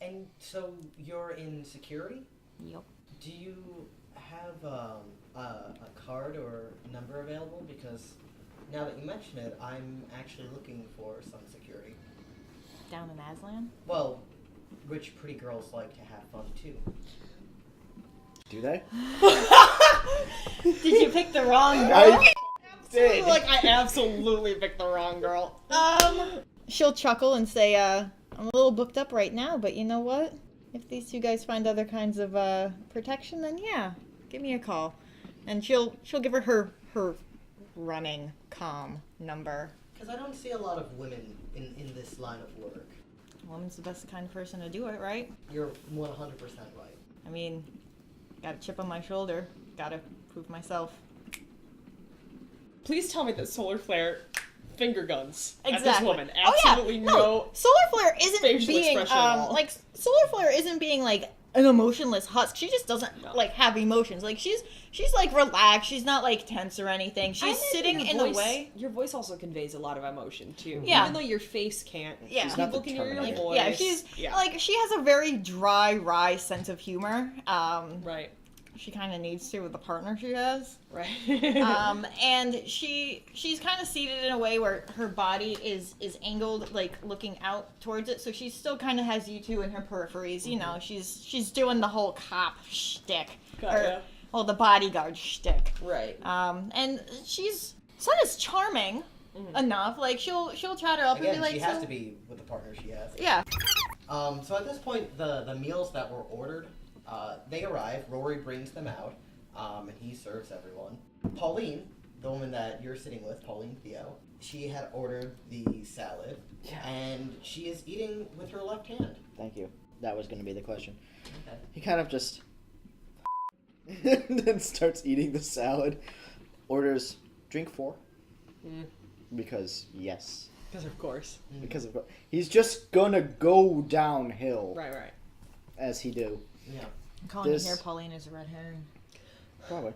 And so you're in security? Yep. Do you have a card or number available? Because now that you mention it, I'm actually looking for some security. Down in Aslan? Well, rich, pretty girls like to have fun too. Do they? Did you pick the wrong girl? I did. I absolutely picked the wrong girl. She'll chuckle and say, I'm a little booked up right now, but you know what? If these two guys find other kinds of protection, then yeah, give me a call. And she'll give her running calm number. Because I don't see a lot of women in this line of work. A woman's the best kind of person to do it, right? You're 100% right. I mean, got a chip on my shoulder. Gotta prove myself. Please tell me that Solar Flare finger guns at this Exactly. woman. Absolutely no Solar Flare isn't facial being expression at all. like Solar Flare isn't being like an emotionless husk. She just doesn't like have emotions. Like she's like relaxed. She's not like tense or anything. She's sitting in the way. Your voice also conveys a lot of emotion too. Yeah. Even though your face can't. Yeah. She's not People can hear your determined. voice. Yeah, she's like she has a very dry, wry sense of humor. Right. She kind of needs to with the partner she has. Right. And she's kind of seated in a way where her body is angled, like looking out towards it. So she still kind of has you two in her peripheries. You know, she's doing the whole cop shtick, well, the bodyguard shtick. Right. And Sun is charming enough. Like she'll chat her up and Again, be like, she has to be with the partner she has. Yeah. So at this point, the meals that were ordered, they arrive. Rory brings them out, and he serves everyone. Pauline, the woman that you're sitting with, Pauline Theo, she had ordered the salad, and she is eating with her left hand. Thank you. That was going to be the question. Okay. He kind of just then starts eating the salad. Orders drink 4 because yes. Because of course. Because of he's just gonna go downhill. Right. As he do. Yeah. I'm calling it here Pauline is a red herring. Probably.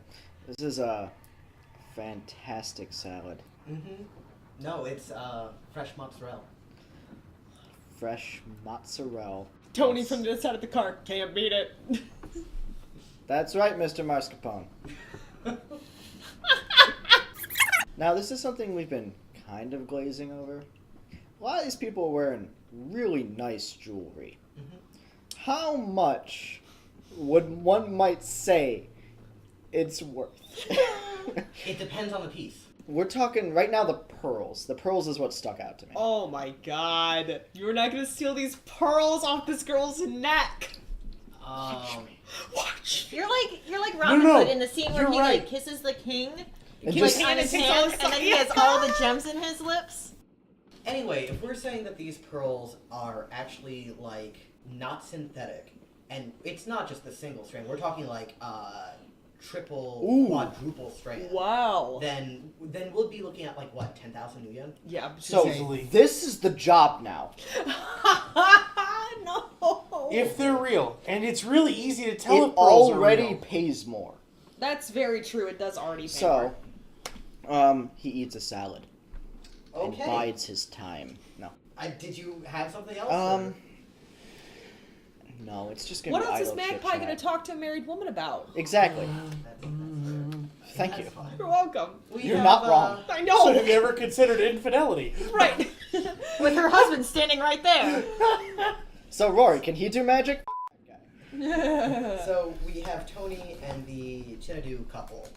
This is a fantastic salad. No, it's fresh mozzarella. Fresh mozzarella. Tony from the other side of the car can't beat it. That's right, Mr. Mascarpone. Now, this is something we've been kind of glazing over. A lot of these people are wearing really nice jewelry. How much would one might say it's worth? It depends on the piece. We're talking right now the pearls. The pearls is what stuck out to me. Oh my god. You're not gonna steal these pearls off this girl's neck. Watch. You're like Robin Hood in the scene where he like kisses the king, And like just- on his hand, and then he has all the gems in his lips. Anyway, if we're saying that these pearls are actually like not synthetic, and it's not just the single strand, we're talking like triple, quadruple strand. Wow. Then we'll be looking at like what, 10,000 New Yen? Yeah. So this is the job now. No. If they're real, and it's really easy to tell It if pearls are already real. pays more. That's very true. It does already pay So, more. he eats a salad. Okay. And bides his time. No. Did you have something else? or- No, it's just gonna What be else is idle Magpie chit-chat. going to talk to a married woman about? Exactly. That's Thank you. fine. You're welcome. We You're have, not wrong. I So know. have you ever considered infidelity? Right. With her husband standing right there. So, Rory, can he do magic? So we have Tony and the Chinadu couple.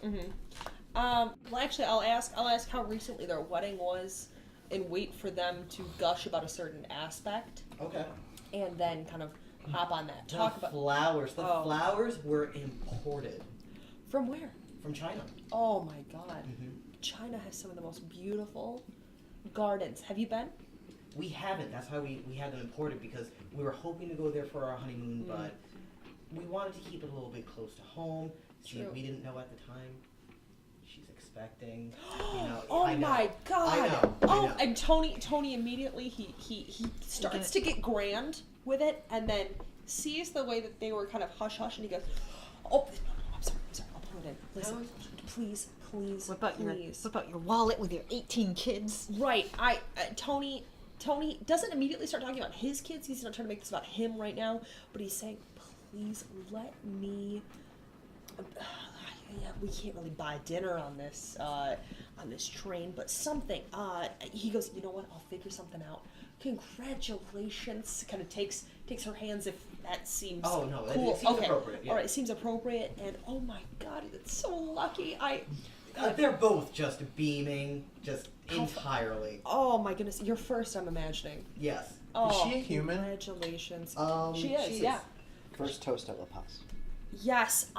Well, actually, I'll ask how recently their wedding was, and wait for them to gush about a certain aspect, Okay. and then kind of hop on that. The Talk about flowers. The flowers were imported from where? from China. Oh my God, China has some of the most beautiful gardens. Have you been? We haven't. That's why we had them imported, because we were hoping to go there for our honeymoon, but we wanted to keep it a little bit close to home. See, True. we didn't know at the time. She's expecting. You know, Oh I know. my God! I know. Oh, and Tony immediately he starts to get grand with it, and then sees the way that they were kind of hush hush, and he goes, "Oh, I'm sorry, I'll pull it in. Listen, please, Whip out your wallet with your 18 kids. Right, Tony Tony doesn't immediately start talking about his kids. He's not trying to make this about him right now, but he's saying, please let me... yeah, we can't really buy dinner on this train, but something. He goes, you know what? I'll figure something out. Congratulations. Kind of takes her hands if that seems cool. It seems appropriate. Yeah. All right, it seems appropriate, and oh my God, it's so lucky. They're both just beaming, just entirely. Oh my goodness, you're first. I'm imagining. Yes. Oh, Is she a human? Congratulations. She is. Yeah. First toast at La Paz. Yes,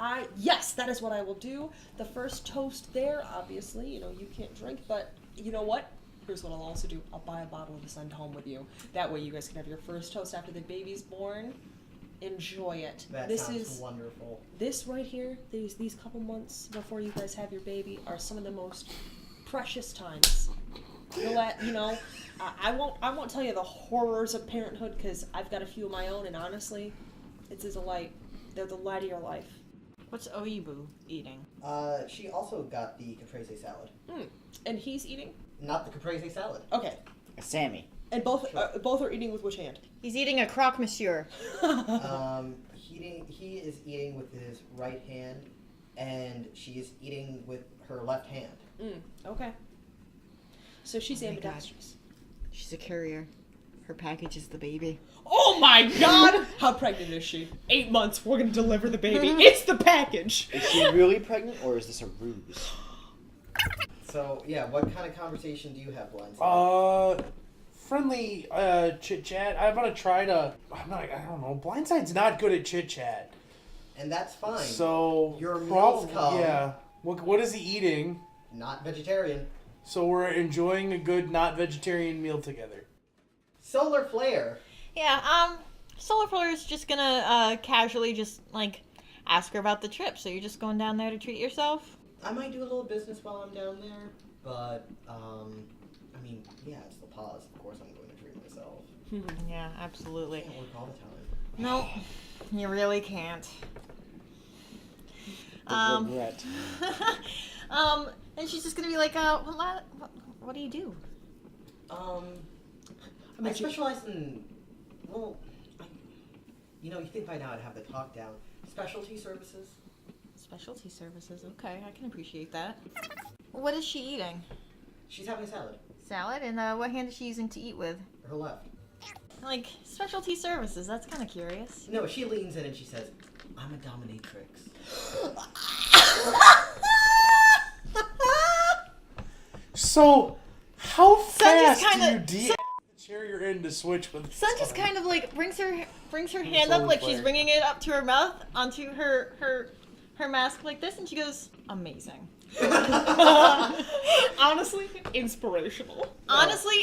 that is what I will do. The first toast there, obviously, you can't drink, but you know what? Here's what I'll also do. I'll buy a bottle to send home with you. That way you guys can have your first toast after the baby's born. Enjoy it. That sounds wonderful. This right here, these couple months before you guys have your baby are some of the most precious times. I won't tell you the horrors of parenthood because I've got a few of my own, and honestly, it's a delight. They're the light of your life. What's Oibu eating? She also got the caprese salad. And he's eating? Not the caprese salad. Okay. A Sammy. And both are eating with which hand? He's eating a croque monsieur. He is eating with his right hand, and she is eating with her left hand. Okay. So she's Oh my ambidextrous. She's a carrier. Her package is the baby. Oh my God! How pregnant is she? 8 months. We're gonna deliver the baby. It's the package. Is she really pregnant, or is this a ruse? So yeah, what kind of conversation do you have, Blindside? Friendly chit chat. I'm gonna try to. I don't know. Blindside's not good at chit chat. And that's fine. So your meals come. Yeah. What is he eating? Not vegetarian. So we're enjoying a good not vegetarian meal together. Solar flare. Yeah, Solar Flare is just gonna casually just ask her about the trip. So you're just going down there to treat yourself? I might do a little business while I'm down there, but yeah, it's La Paz. Of course, I'm going to treat myself. Yeah, absolutely. I can't work all the time. No, you really can't. Regret. And she's just gonna be like, what do you do? I specialize in, you think by now I'd have the talk down. Specialty services. Specialty services. Okay, I can appreciate that. What is she eating? She's having a salad. Salad, and what hand is she using to eat with? Her left. Specialty services. That's kind of curious. No, she leans in and she says, "I'm a dominatrix." So, how fast just kinda- do you the chair you're in to switch with? Sun just kind of brings her hand up like she's bringing it up to her mouth onto her mask like this, and she goes, "Amazing." Honestly, inspirational. Honestly,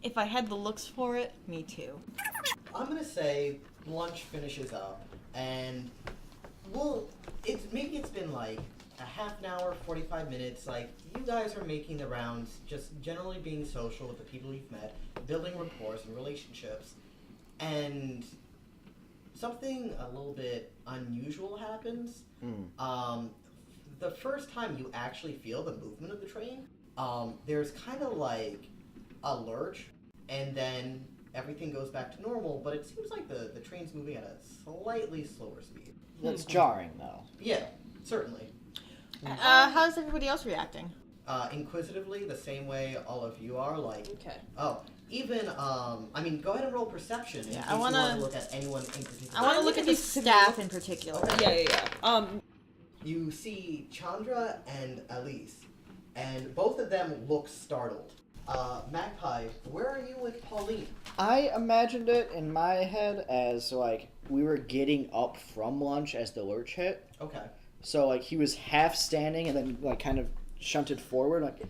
if I had the looks for it, me too. I'm gonna say lunch finishes up, and it's been like a half an hour, 45 minutes. You guys are making the rounds, just generally being social with the people you've met, building rapport and relationships, and something a little bit unusual happens. The first time you actually feel the movement of the train, there's kind of like a lurch, and then everything goes back to normal, but it seems like the train's moving at a slightly slower speed. That's jarring, though. Yeah, certainly. How's everybody else reacting? Inquisitively, the same way all of you are, Okay. oh, even, go ahead and roll perception in case I you want to wanna- look at anyone in particular. I want to look at the staff in particular. Yeah. You see Chandra and Elise, and both of them look startled. Magpie, where are you with Pauline? I imagined it in my head as, we were getting up from lunch as the lurch hit. Okay. So, he was half standing and then, kind of shunted forward. What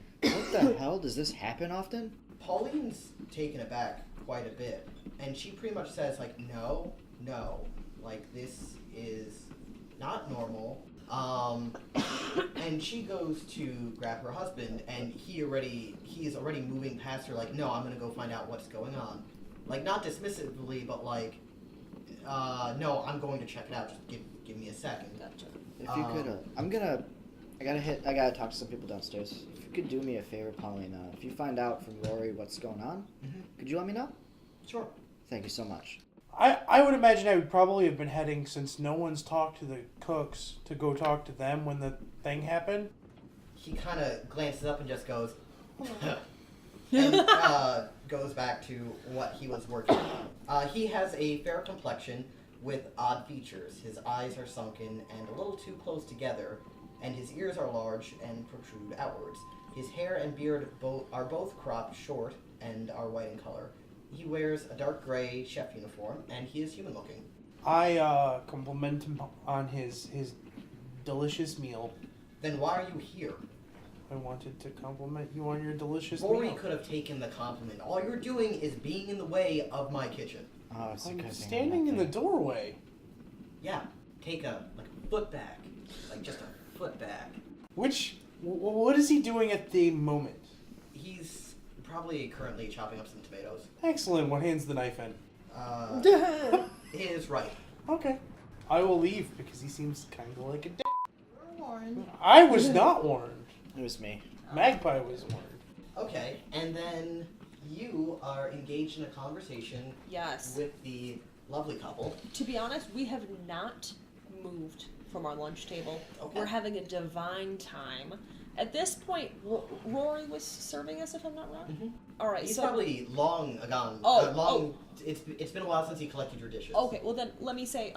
the hell? Does this happen often? Pauline's taken aback quite a bit, and she pretty much says, no, this is not normal. And she goes to grab her husband, and he is already moving past her, no, I'm gonna go find out what's going on. Not dismissively, but no, I'm going to check it out, just give me a second. Gotcha. If you could, I'm gonna I gotta talk to some people downstairs. If you could do me a favor, Pauline, if you find out from Rory what's going on, could you let me know? Sure. Thank you so much. I would imagine I would probably have been heading, since no one's talked to the cooks, to go talk to them when the thing happened. He kind of glances up and just goes, and goes back to what he was working on. He has a fair complexion with odd features. His eyes are sunken and a little too close together, and his ears are large and protrude outwards. His hair and beard are both cropped short and are white in color. He wears a dark gray chef uniform, and he is human-looking. I compliment him on his delicious meal. Then why are you here? I wanted to compliment you on your delicious Rory meal. could have taken the compliment. All you're doing is being in the way of my kitchen. Oh, it's I'm because standing in the doorway. Yeah, take a foot back. Just a foot back. What is he doing at the moment? He's probably currently chopping up some tomatoes. Excellent. What hand's the knife in? His right. Okay. I will leave because he seems kind of like a dick. We're warned. I was not warned. It was me. Magpie was warned. Okay, and then you are engaged in a conversation Yes. with the lovely couple. To be honest, we have not moved from our lunch table. Okay. We're having a divine time. At this point, Rory was serving us, if I'm not wrong. Mm-hmm. All right, He's so probably long gone. Oh, It's been a while since he collected your dishes. okay. Well, then let me say,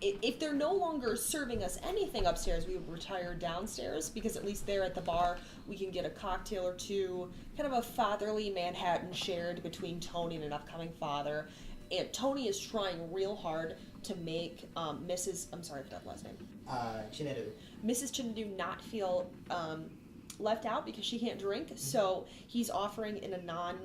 if they're no longer serving us anything upstairs, we would retire downstairs because at least there at the bar we can get a cocktail or two, kind of a fatherly Manhattan shared between Tony and an upcoming father. And Tony is trying real hard to make Mrs. I'm sorry, I forgot the last name. Chinedu. Mrs. Chinedu not feel left out because she can't drink. Mm-hmm. So he's offering in a non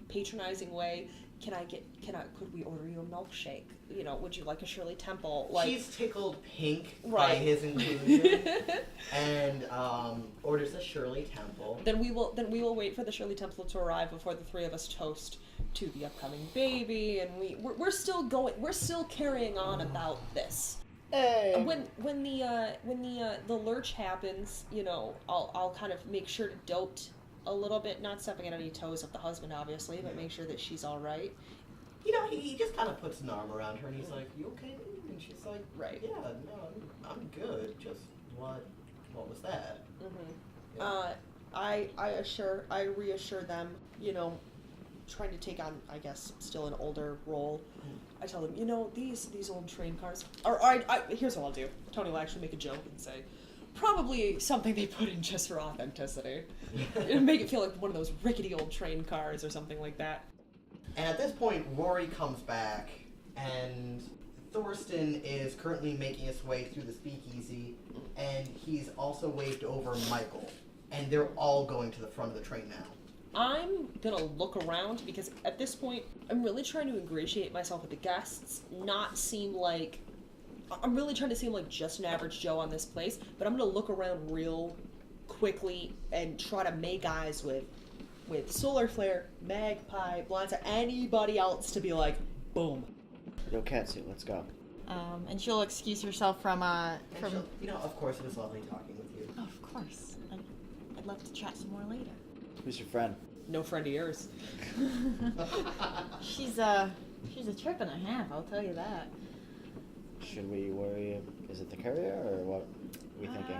patronizing way. Could we order you a milkshake? You know, would you like a Shirley Temple? She's tickled pink by Right. his inclusion, and orders a Shirley Temple. Then we will wait for the Shirley Temple to arrive before the three of us toast to the upcoming baby, and we're still going. We're still carrying on about this. Hey. When the lurch happens, you know, I'll kind of make sure to dote a little bit, not stepping on any toes of the husband, obviously, but make sure that she's all right. You know, he just kind of puts an arm around her, and he's like, "You okay?" And she's like, Right. Yeah, no, I'm good. Just what was that?" Mm-hmm. Yeah. I reassure them, you know, trying to take on, I guess, still an older role. I tell them, you know, these old train cars. Here's what I'll do. Tony will actually make a joke and say, probably something they put in just for authenticity. It'll make it feel like one of those rickety old train cars or something like that. And at this point, Rory comes back, and Thorsten is currently making his way through the speakeasy, and he's also waved over Michael, and they're all going to the front of the train now. I'm gonna look around because at this point, I'm really trying to ingratiate myself with the guests, I'm really trying to seem like just an average Joe on this place, but I'm gonna look around real quickly and try to make eyes with Solar Flare, Magpie, Blindside, anybody else to be like, boom. Yo, Kelsey, let's go. And she'll excuse herself from. You know, of course, it was lovely talking with you. Oh, of course. I'd love to chat some more later. Who's your friend? No friend of yours. She's a trip and a half, I'll tell you that. Should we worry? Is it the courier or what are we thinking?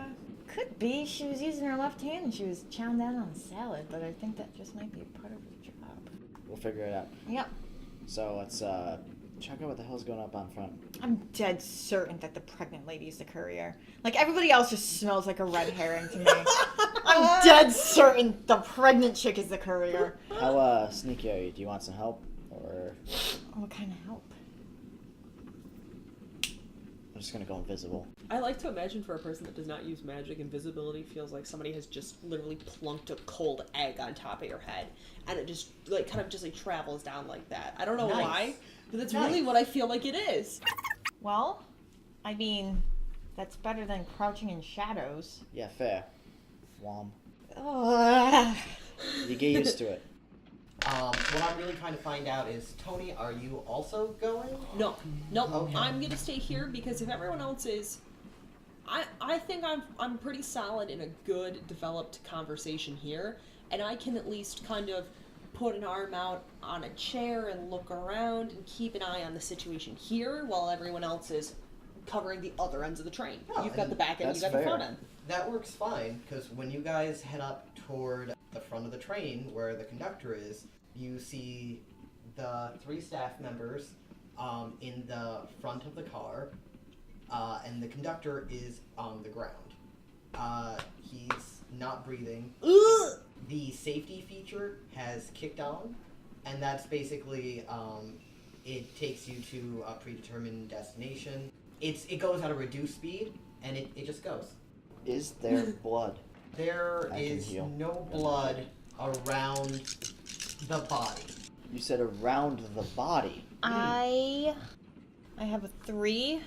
Could be. She was using her left hand and she was chowing down on a salad, but I think that just might be a part of her job. We'll figure it out. Yep. So let's check out what the hell's going up on front. I'm dead certain that the pregnant lady's the courier. Like, everybody else just smells like a red herring to me. I'm dead certain the pregnant chick is the courier. How sneaky are you? Do you want some help? Or What kind of help? I'm just gonna go invisible. I like to imagine for a person that does not use magic, invisibility feels like somebody has just literally plunked a cold egg on top of your head, and it just kind of travels down like that. I don't know Nice. why, but that's Nice. really what I feel like it is. Well, I mean, that's better than crouching in shadows. Yeah, fair. Wom. Ugh. You get used to it. What I'm really trying to find out is, Tony, are you also going? Nope. Okay. I'm gonna stay here because if everyone else is, I think I'm pretty solid in a good developed conversation here, and I can at least kind of put an arm out on a chair and look around and keep an eye on the situation here while everyone else is covering the other ends of the train. Oh, You've got the back end, that's you've got the fair. front end. That works fine, because when you guys head up toward the front of the train, where the conductor is, you see the 3 staff members in the front of the car, and the conductor is on the ground. He's not breathing. The safety feature has kicked on, and that's basically, it takes you to a predetermined destination. It goes at a reduced speed, and it just goes. Is there blood? There I can is heal. no blood around the body. You said around the body. I have a 3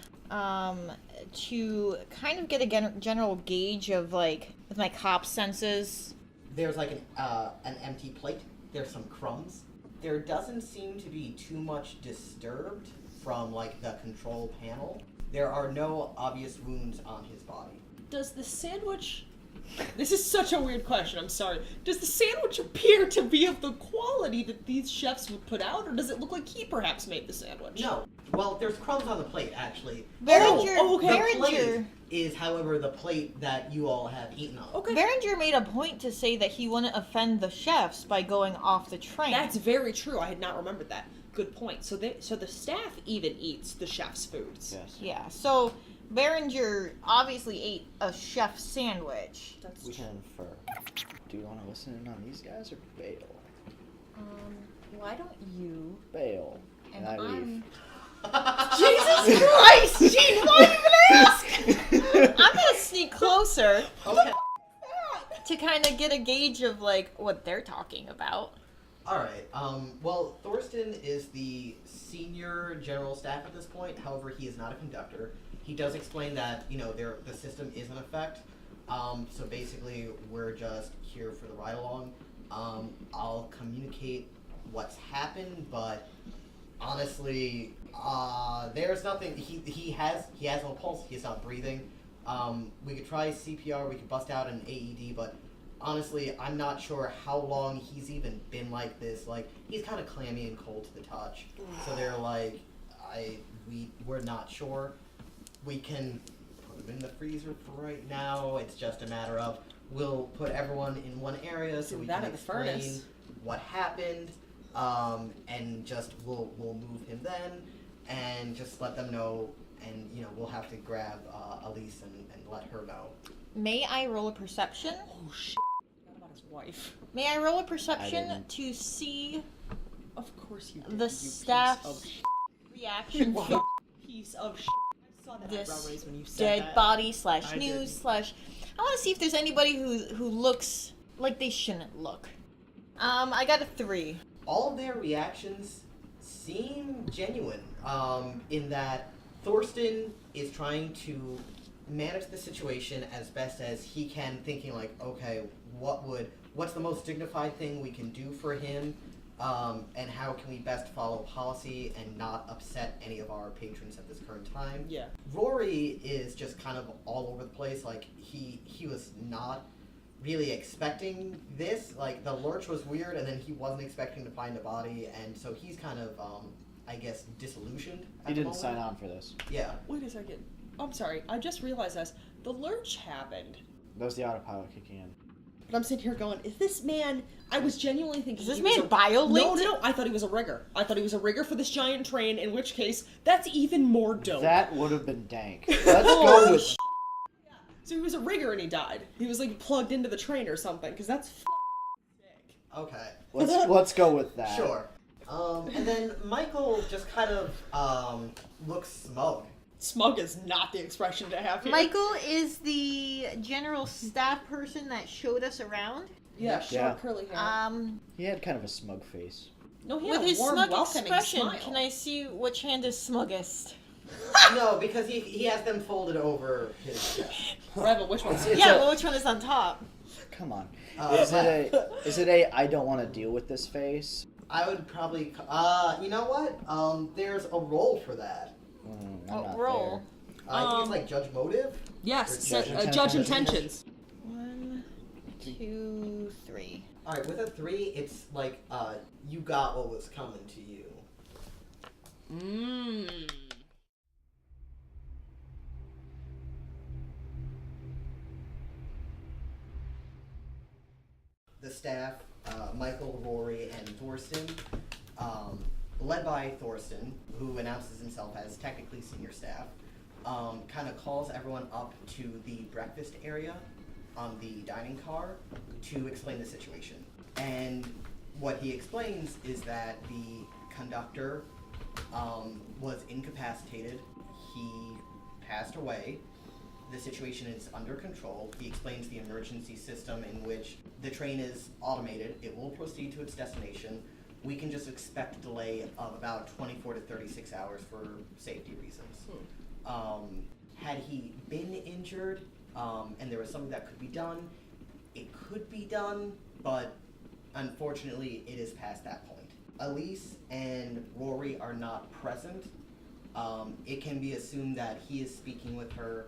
to kind of get a general gauge of like with my cop senses. There's like an empty plate. There's some crumbs. There doesn't seem to be too much disturbed from like the control panel. There are no obvious wounds on his body. Does the sandwich... This is such a weird question, I'm sorry. Does the sandwich appear to be of the quality that these chefs would put out, or does it look like he perhaps made the sandwich? No. Well, there's crumbs on the plate, actually. Berenger, okay. The plate Berenger, is, however, the plate that you all have eaten on. Okay. Berenger made a point to say that he wouldn't offend the chefs by going off the train. That's very true. I had not remembered that. Good point. So the staff even eats the chef's foods. Yes. Yeah, so Berenger obviously ate a chef sandwich. That's We can infer. Do you want to listen in on these guys or bail? Why don't you? Bail. And I leave. Jesus Christ, Gene, why even ask? I'm gonna sneak closer Okay. to kind of get a gauge of like what they're talking about. Alright, well, Thorsten is the senior general staff at this point. However, he is not a conductor. He does explain that, the system is in effect. So basically, we're just here for the ride along. I'll communicate what's happened, but honestly, there's nothing. He has no pulse. He's not breathing. We could try CPR. We could bust out an AED, but honestly, I'm not sure how long he's even been like this. Like, he's kind of clammy and cold to the touch. So they're like, we're not sure. We can put him in the freezer for right now. It's just a matter of we'll put everyone in one area so Do we that can in the explain furnace. what happened, and just we'll move him then, and just let them know. And we'll have to grab Elise and let her know. May I roll a perception? Oh shit! Forgot about his wife. May I roll a I perception didn't. to see Of course you did. the you staff's piece of shit. reaction You to piece of shit. I saw that This eyebrow raise when you said dead that. body / I news didn't. / I want to see if there's anybody who looks like they shouldn't look. I got a 3. All of their reactions seem genuine, in that Thorsten is trying to manage the situation as best as he can, thinking like, okay, what's the most dignified thing we can do for him, and how can we best follow policy and not upset any of our patrons at this current time. Yeah. Rory is just kind of all over the place. Like, he was not really expecting this. Like, the lurch was weird, and then he wasn't expecting to find a body, and so he's kind of, I guess, disillusioned at He the didn't moment. sign on for this. Yeah. Wait a second. I'm sorry. I just realized this. The lurch happened. That was the autopilot kicking in. But I'm sitting here going, is this man... I was genuinely thinking Is this he was man a... bio-linked? No. I thought he was a rigger. I thought he was a rigger for this giant train, in which case, that's even more dope. That would have been dank. Let's go with... So he was a rigger and he died. He was like plugged into the train or something, because that's sick. Okay. Let's go with that. Sure. And then Michael just kind of looks smug. Smug is not the expression to have here. Michael is the general staff person that showed us around. Yeah, short Yeah. curly hair. He had kind of a smug face. No, he With had a his warm, smug welcoming expression, smile. can I see which hand is smuggest? No, because he has them folded over his chest. Rebel, which one's It's Yeah, a- well, which one is on top? Come on. Left. Is it a I don't want to deal with this face? I would probably, you know what? There's a roll for that. I'm not Roll. I think it's like judge motive. Yes, Or judge intentions. 1, 2, 3. All right, with a 3, it's like you got what was coming to you. The staff, Michael, Rory, and Thorsten, led by Thorsten, who announces himself as technically senior staff, kind of calls everyone up to the breakfast area on the dining car to explain the situation. And what he explains is that the conductor was incapacitated. He passed away. The situation is under control. He explains the emergency system in which the train is automated. It will proceed to its destination. We can just expect a delay of about 24 to 36 hours for safety reasons. Had he been injured and there was something that could be done, it could be done, but unfortunately it is past that point. Elise and Rory are not present. It can be assumed that he is speaking with her.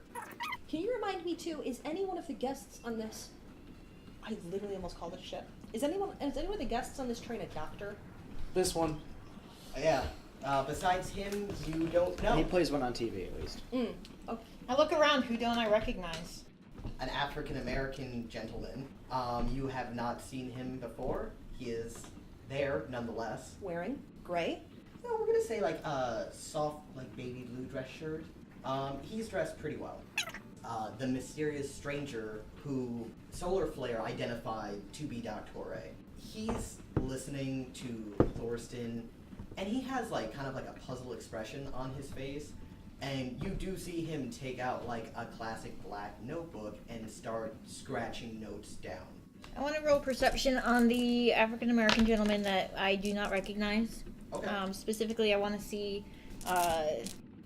Can you remind me too? Is any one of the guests on this? I literally almost called it a ship. Is any one of the guests on this train a doctor? This one. Yeah. Besides him, you don't know. He plays one on TV at least. Okay. I look around. Who don't I recognize? An African-American gentleman. You have not seen him before. He is there nonetheless. Wearing gray. No, we're gonna say like a soft, like baby blue dress shirt. He's dressed pretty well. The mysterious stranger who Solar Flare identified to be Dr. A. He's listening to Thorsten, and he has like kind of like a puzzled expression on his face. And you do see him take out like a classic black notebook and start scratching notes down. I want to roll perception on the African American gentleman that I do not recognize. Okay. Specifically, I want to see,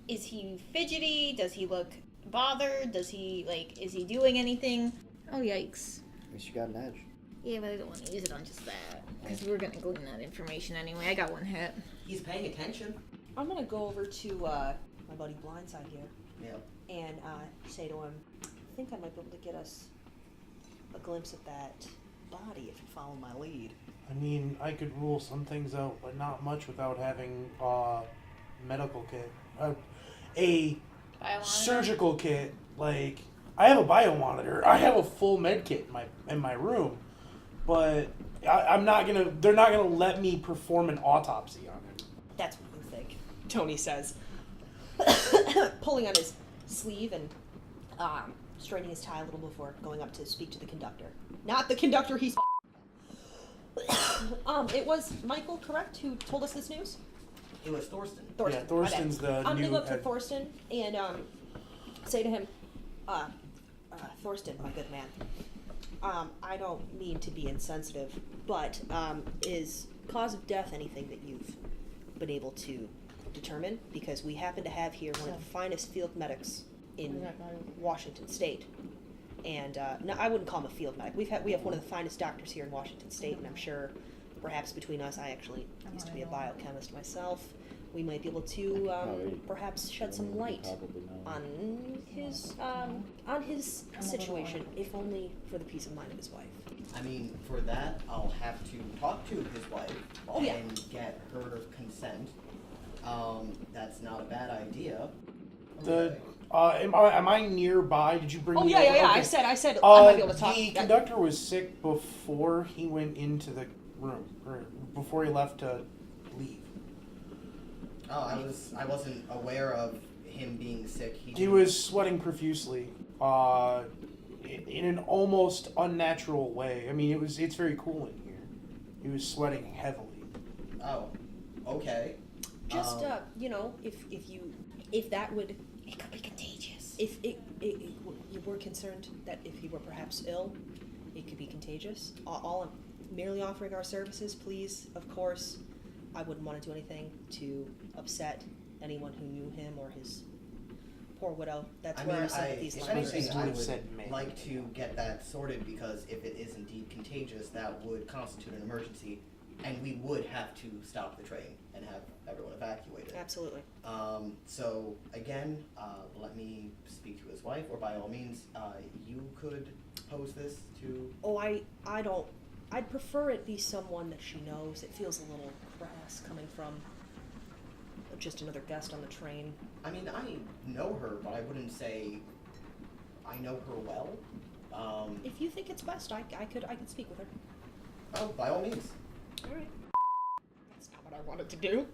is he fidgety? Does he look bothered? Is he doing anything? Oh, yikes. At least you got an edge. Yeah, but I don't want to use it on just that. Because we're going to glean that information anyway. I got 1 hit. He's paying attention. I'm gonna go over to my buddy Blindside here Yeah. and say to him, I think I might be able to get us a glimpse of that body if you follow my lead. I mean, I could rule some things out, but not much without having a medical kit. A Biomonitor? surgical kit. Like, I have a biomonitor. I have a full med kit in my room. But I'm not gonna. They're not gonna let me perform an autopsy on him. That's what you think, Tony says, pulling on his sleeve and straightening his tie a little before going up to speak to the conductor. Not the conductor he's. It was Michael, correct, who told us this news? It was Thorsten. Yeah, Thorsten's the I'm new gonna go up to head. Thorsten and say to him, Thorsten, my good man. I don't mean to be insensitive, but is cause of death anything that you've been able to determine? Because we happen to have here one of the finest field medics in Washington State. And no, I wouldn't call him a field medic. We have one of the finest doctors here in Washington State, and I'm sure perhaps between us, I actually used to be a biochemist myself. We might be able to perhaps shed some light on his situation, if only for the peace of mind of his wife. I mean, for that, I'll have to talk to his wife and get her consent. That's not a bad idea. Am I nearby? Did you bring? Oh me yeah. over? Okay. I said I might be able to talk. The conductor was sick before he went into the room, or before he left to leave. Oh, I wasn't aware of him being sick. He was sweating profusely, in an almost unnatural way. I mean, it's very cool in here. He was sweating heavily. Oh, okay. Just if that would, It could be contagious. if you were concerned that if he were perhaps ill, it could be contagious. All I'm merely offering our services, please. Of course, I wouldn't want to do anything to upset anyone who knew him or his poor widow. That's where our sympathies if lie. anything, I would said may. like to get that sorted because if it is indeed contagious, that would constitute an emergency. and we would have to stop the train and have everyone evacuated. Absolutely. So again, let me speak to his wife, or by all means, you could pose this to. Oh, I don't. I'd prefer it be someone that she knows. It feels a little crass coming from just another guest on the train. I mean, I know her, but I wouldn't say I know her well. If you think it's best, I could speak with her. Oh, by all means. All right. That's not what I wanted to do.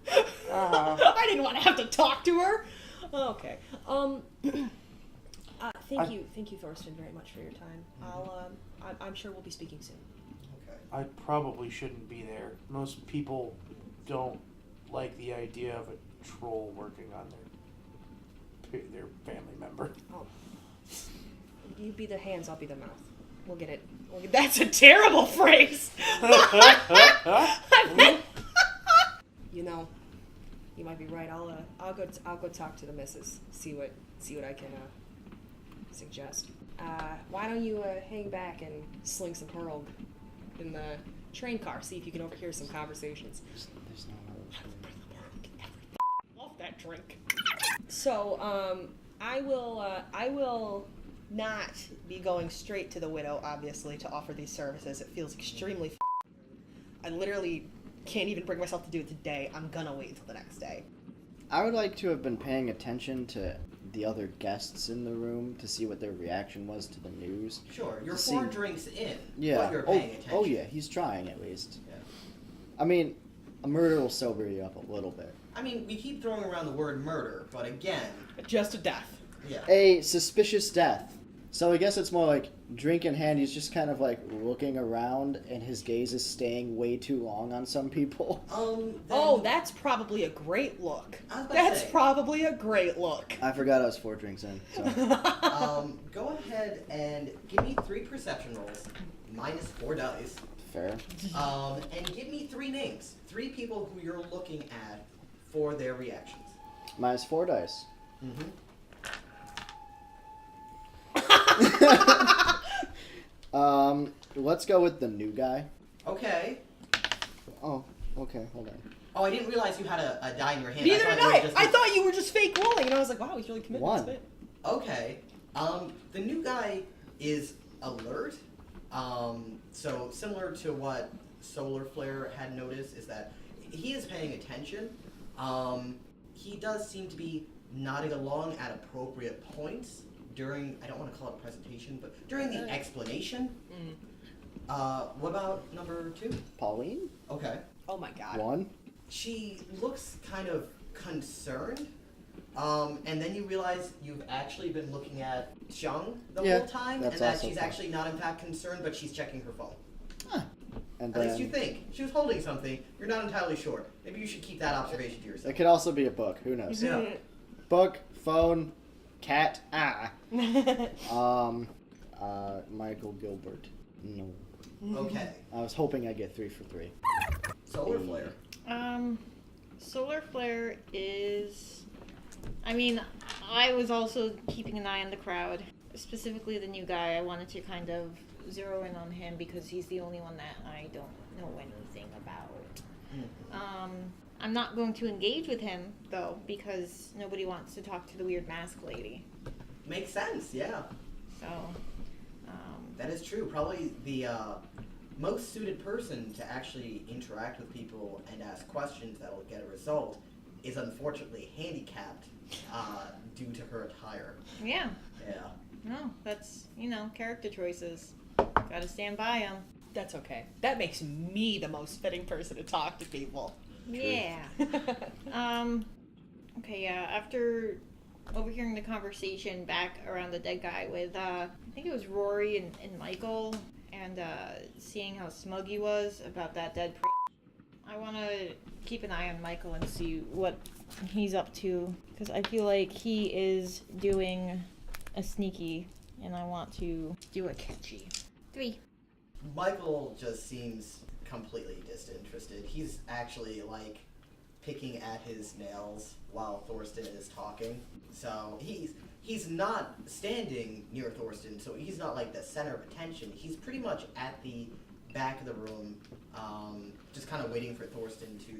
Uh-huh. I didn't want to have to talk to her. Okay. Thank you, Thorsten, very much for your time. I'm sure we'll be speaking soon. Okay. I probably shouldn't be there. Most people don't like the idea of a troll working on their family member. Oh. You be the hands, I'll be the mouth. We'll get it. That's a terrible phrase. You know, you might be right. I'll go talk to the missus. See what I can suggest. Why don't you hang back and sling some pearl in the train car? See if you can overhear some conversations. There's no other. Love that drink. So, I will not be going straight to the widow, obviously, to offer these services. It feels extremely I literally can't even bring myself to do it today. I'm gonna wait until the next day. I would like to have been paying attention to the other guests in the room to see what their reaction was to the news. Sure, you're To 4 see- drinks in, Yeah. but you're paying attention. Oh yeah, he's trying at least. Yeah. I mean, a murder will sober you up a little bit. I mean, we keep throwing around the word murder, but again, Just a death. yeah. A suspicious death. So I guess it's more like drink in hand. He's just kind of like looking around, and his gaze is staying way too long on some people. Oh, that's probably a great look. I was about to That's say. probably a great look. I forgot I was 4 drinks in. So. Go ahead and give me 3 perception rolls, minus 4 dice. Fair. And give me 3 names. 3 people who you're looking at for their reactions. Minus 4 dice. Mm-hmm. Let's go with the new guy. Okay. Oh, okay, hold on. Oh, I didn't realize you had a die in your hand. Neither thought did you were I. just- I thought you were just fake rolling, and I was like, wow, he's really committed to 1. this bit. Okay. The new guy is alert. So similar to what Solar Flare had noticed is that he is paying attention. He does seem to be nodding along at appropriate points during, I don't want to call it a presentation, but during the explanation. What about number 2? Pauline? Okay. Oh my god. 1. She looks kind of concerned. And then you realize you've actually been looking at Xiang the whole time, and that's that also she's fun. actually not in fact concerned, but she's checking her phone. And At least you then think. She was holding something. You're not entirely sure. Maybe you should keep that observation to it yourself. could also be a book. Who knows? Yeah. Book, phone, cat. Michael Gilbert. No. Okay. I was hoping I'd get 3 for 3. Solar Flare. Solar Flare is... I mean, I was also keeping an eye on the crowd. Specifically the new guy. I wanted to kind of zero in on him because he's the only one that I don't know anything about. I'm not going to engage with him, though, because nobody wants to talk to the weird mask lady. Makes sense, yeah. So, That is true. Probably the most suited person to actually interact with people and ask questions that will get a result is unfortunately handicapped due to her attire. yeah. Yeah. No, that's, character choices. Gotta stand by them. That's okay. That makes me the most fitting person to talk to people. Yeah. Okay, yeah, after overhearing the conversation back around the dead guy with, I think it was Rory and Michael, and seeing how smug he was about that dead I want to keep an eye on Michael and see what he's up to, because I feel like he is doing a sneaky, and I want to do a catchy. 3. Michael just seems completely disinterested. He's actually like picking at his nails while Thorsten is talking. So he's not standing near Thorsten, so he's not like the center of attention. He's pretty much at the back of the room, just kind of waiting for Thorsten to